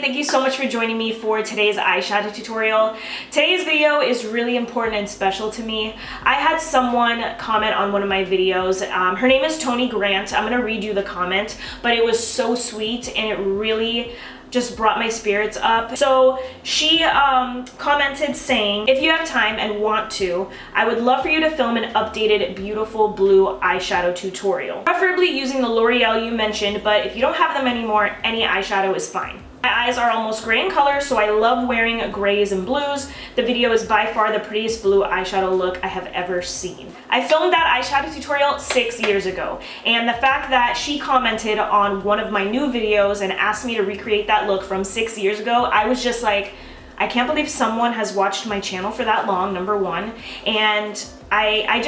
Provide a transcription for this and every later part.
Thank you so much for joining me for today's eyeshadow tutorial. Today's video is really important and special to me. I had someone comment on one of my videos. Her name is Toni Grant. I'm going to read you the comment, but it was so sweet and it really just brought my spirits up. So she commented saying, if you have time and want to, I would love for you to film an updated beautiful blue eyeshadow tutorial. Preferably using the L'Oreal you mentioned, but if you don't have them anymore, any eyeshadow is fine. My eyes are almost gray in color, so I love wearing grays and blues. The video is by far the prettiest blue eyeshadow look I have ever seen. I filmed that eyeshadow tutorial 6 years ago, and the fact that she commented on one of my new videos and asked me to recreate that look from 6 years ago, I was just like, I can't believe someone has watched my channel for that long, number one, and I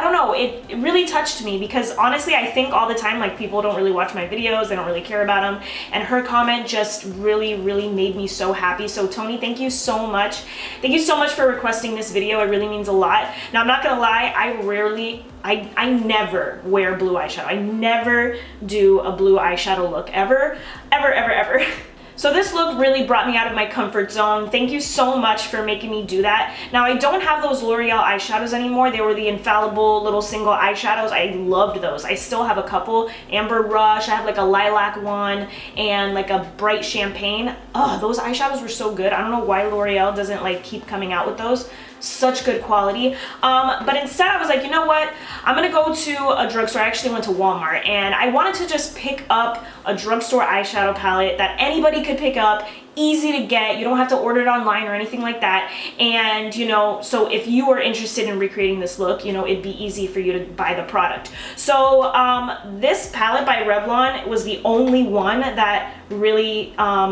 don't know, it really touched me because honestly I think all the time like people don't really watch my videos, they don't really care about them, and her comment just really made me so happy. So Toni, thank you so much. Thank you so much for requesting this video. It really means a lot. Now I'm not gonna lie, I never wear blue eyeshadow. I never do a blue eyeshadow look ever. So this look really brought me out of my comfort zone. Thank you so much for making me do that. Now I don't have those L'Oreal eyeshadows anymore. They were the infallible little single eyeshadows. I loved those. I still have a couple. Amber Rush, I have like a lilac one and like a bright champagne. Oh, those eyeshadows were so good. I don't know why L'Oreal doesn't like keep coming out with those. Such good quality. But instead I was like, you know what? I'm gonna go to a drugstore. I actually went to Walmart and I wanted to just pick up a drugstore eyeshadow palette that anybody could pick up, easy to get. You don't have to order it online or anything like that. And you know, so if you were interested in recreating this look, you know, it'd be easy for you to buy the product. So this palette by Revlon was the only one that really, I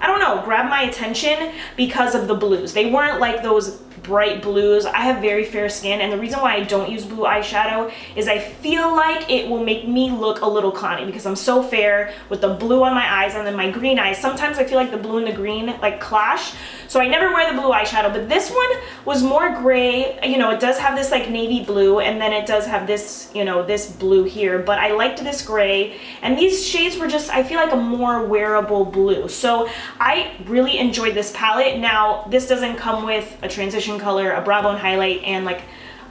don't know, grabbed my attention because of the blues. They weren't like those bright blues. I have very fair skin, and the reason why I don't use blue eyeshadow is I feel like it will make me look a little clowny because I'm so fair with the blue on my eyes and then my green eyes. Sometimes I feel like the blue and the green like clash, so I never wear the blue eyeshadow. But this one was more gray. You know, it does have this like navy blue, and then it does have this, you know, this blue here, but I liked this gray, and these shades were just, I feel like, a more wearable blue. So I really enjoyed this palette. Now this doesn't come with a transition color, a brow bone highlight, and like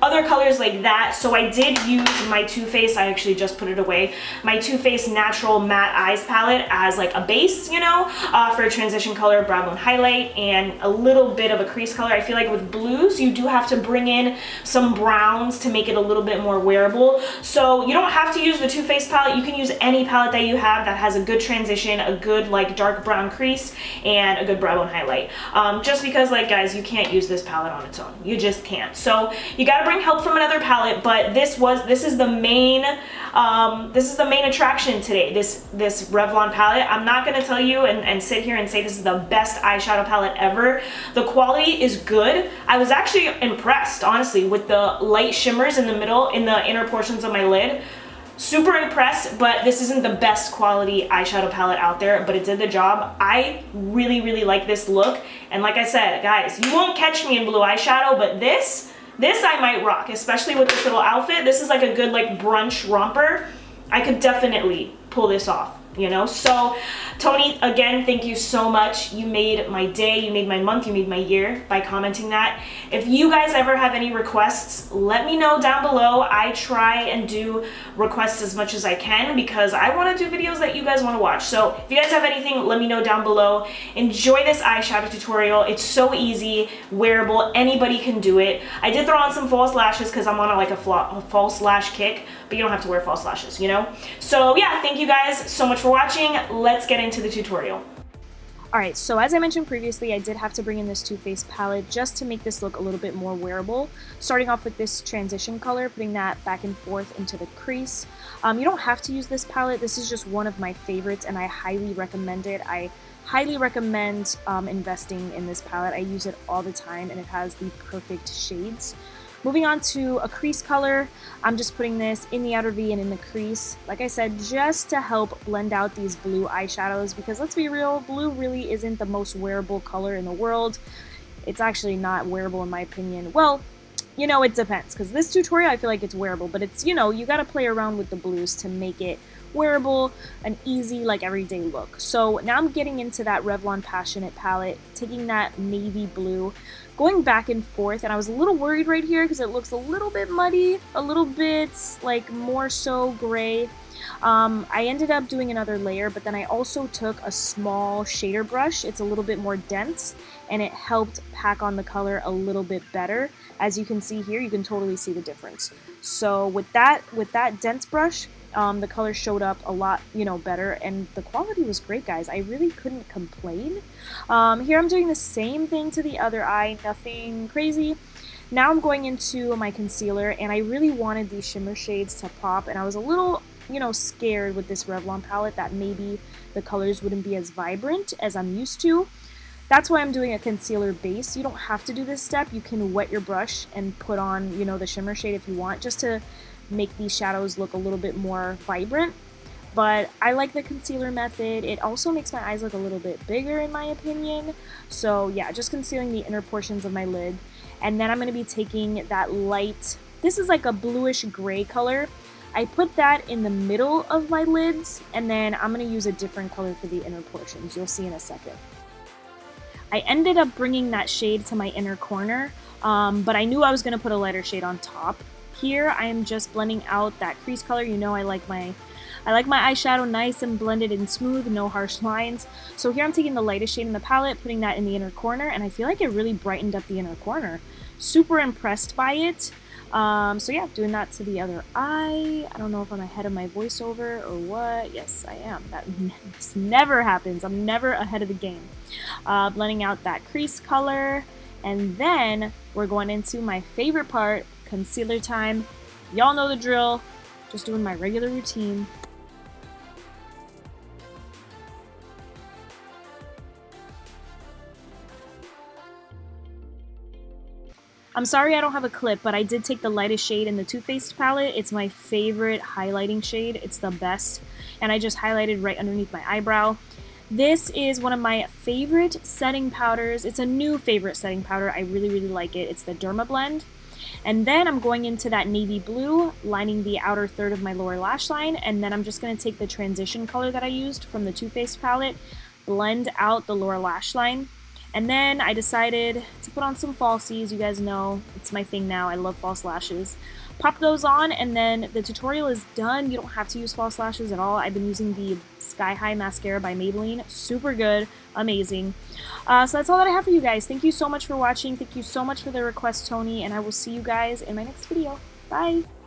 other colors like that. So I did use my Too Faced, I actually just put it away, my Too Faced Natural Matte Eyes palette as like a base, you know, for a transition color, brow bone highlight, and a little bit of a crease color. I feel like with blues, you do have to bring in some browns to make it a little bit more wearable. So you don't have to use the Too Faced palette. You can use any palette that you have that has a good transition, a good like dark brown crease, and a good brow bone highlight. Just because, like, guys, you can't use this palette on its own. You just can't. So you gotta bring help from another palette, but this is the main attraction today, this Revlon palette. I'm not gonna tell you and sit here and say this is the best eyeshadow palette ever. The quality is good. I was actually impressed, honestly, with the light shimmers in the middle, in the inner portions of my lid. Super impressed, but this isn't the best quality eyeshadow palette out there, but it did the job. I really like this look, and like I said, guys, you won't catch me in blue eyeshadow, but this I might rock, especially with this little outfit. This is like a good like brunch romper. I could definitely pull this off, you know? So Toni, again, thank you so much. You made my day, you made my month, you made my year by commenting that. If you guys ever have any requests, let me know down below. I try and do requests as much as I can because I want to do videos that you guys want to watch. So if you guys have anything, let me know down below. Enjoy this eyeshadow tutorial. It's so easy, wearable, anybody can do it. I did throw on some false lashes because I'm on like a false lash kick, but you don't have to wear false lashes, you know? So yeah, thank you guys so much for watching. Let's get into the tutorial. Alright, so as I mentioned previously, I did have to bring in this Too Faced palette just to make this look a little bit more wearable. Starting off with this transition color, putting that back and forth into the crease. You don't have to use this palette. This is just one of my favorites and I highly recommend it. I highly recommend investing in this palette. I use it all the time and it has the perfect shades. Moving on to a crease color, I'm just putting this in the outer V and in the crease, like I said, just to help blend out these blue eyeshadows, because let's be real, blue really isn't the most wearable color in the world. It's actually not wearable in my opinion. Well, you know, it depends, because this tutorial I feel like it's wearable, but it's, you know, you gotta play around with the blues to make it wearable, an easy, like, everyday look. So now I'm getting into that Revlon Passionate palette, taking that navy blue, going back and forth, and I was a little worried right here because it looks a little bit muddy, a little bit, like, more so gray. I ended up doing another layer, but then I also took a small shader brush. It's a little bit more dense, and it helped pack on the color a little bit better. As you can see here, you can totally see the difference. So with that dense brush, the color showed up a lot, you know, better, and the quality was great, guys. I really couldn't complain. Here I'm doing the same thing to the other eye, nothing crazy. Now I'm going into my concealer, and I really wanted these shimmer shades to pop, and I was a little, you know, scared with this Revlon palette that maybe the colors wouldn't be as vibrant as I'm used to. That's why I'm doing a concealer base. You don't have to do this step. You can wet your brush and put on, you know, the shimmer shade if you want, just to make these shadows look a little bit more vibrant. But I like the concealer method. It also makes my eyes look a little bit bigger in my opinion. So yeah, just concealing the inner portions of my lid. And then I'm going to be taking that light, this is like a bluish gray color. I put that in the middle of my lids, and then I'm going to use a different color for the inner portions. You'll see in a second. I ended up bringing that shade to my inner corner, but I knew I was going to put a lighter shade on top. Here I am just blending out that crease color. You know I like my eyeshadow nice and blended and smooth, no harsh lines. So here I'm taking the lightest shade in the palette, putting that in the inner corner, and I feel like it really brightened up the inner corner. Super impressed by it. So yeah, doing that to the other eye. I don't know if I'm ahead of my voiceover or what. Yes, I am. This never happens. I'm never ahead of the game. Blending out that crease color. And then we're going into my favorite part, concealer time. Y'all know the drill. Just doing my regular routine. I'm sorry I don't have a clip, but I did take the lightest shade in the Too Faced palette. It's my favorite highlighting shade. It's the best. And I just highlighted right underneath my eyebrow. This is one of my favorite setting powders. It's a new favorite setting powder. I really, really like it. It's the DERMA blend. And then I'm going into that navy blue, lining the outer third of my lower lash line. And then I'm just going to take the transition color that I used from the Too Faced palette, blend out the lower lash line. And then I decided to put on some falsies. You guys know it's my thing now. I love false lashes. Pop those on, and then the tutorial is done. You don't have to use false lashes at all. I've been using the Sky High Mascara by Maybelline. Super good. Amazing. So that's all that I have for you guys. Thank you so much for watching. Thank you so much for the request, Toni, and I will see you guys in my next video. Bye!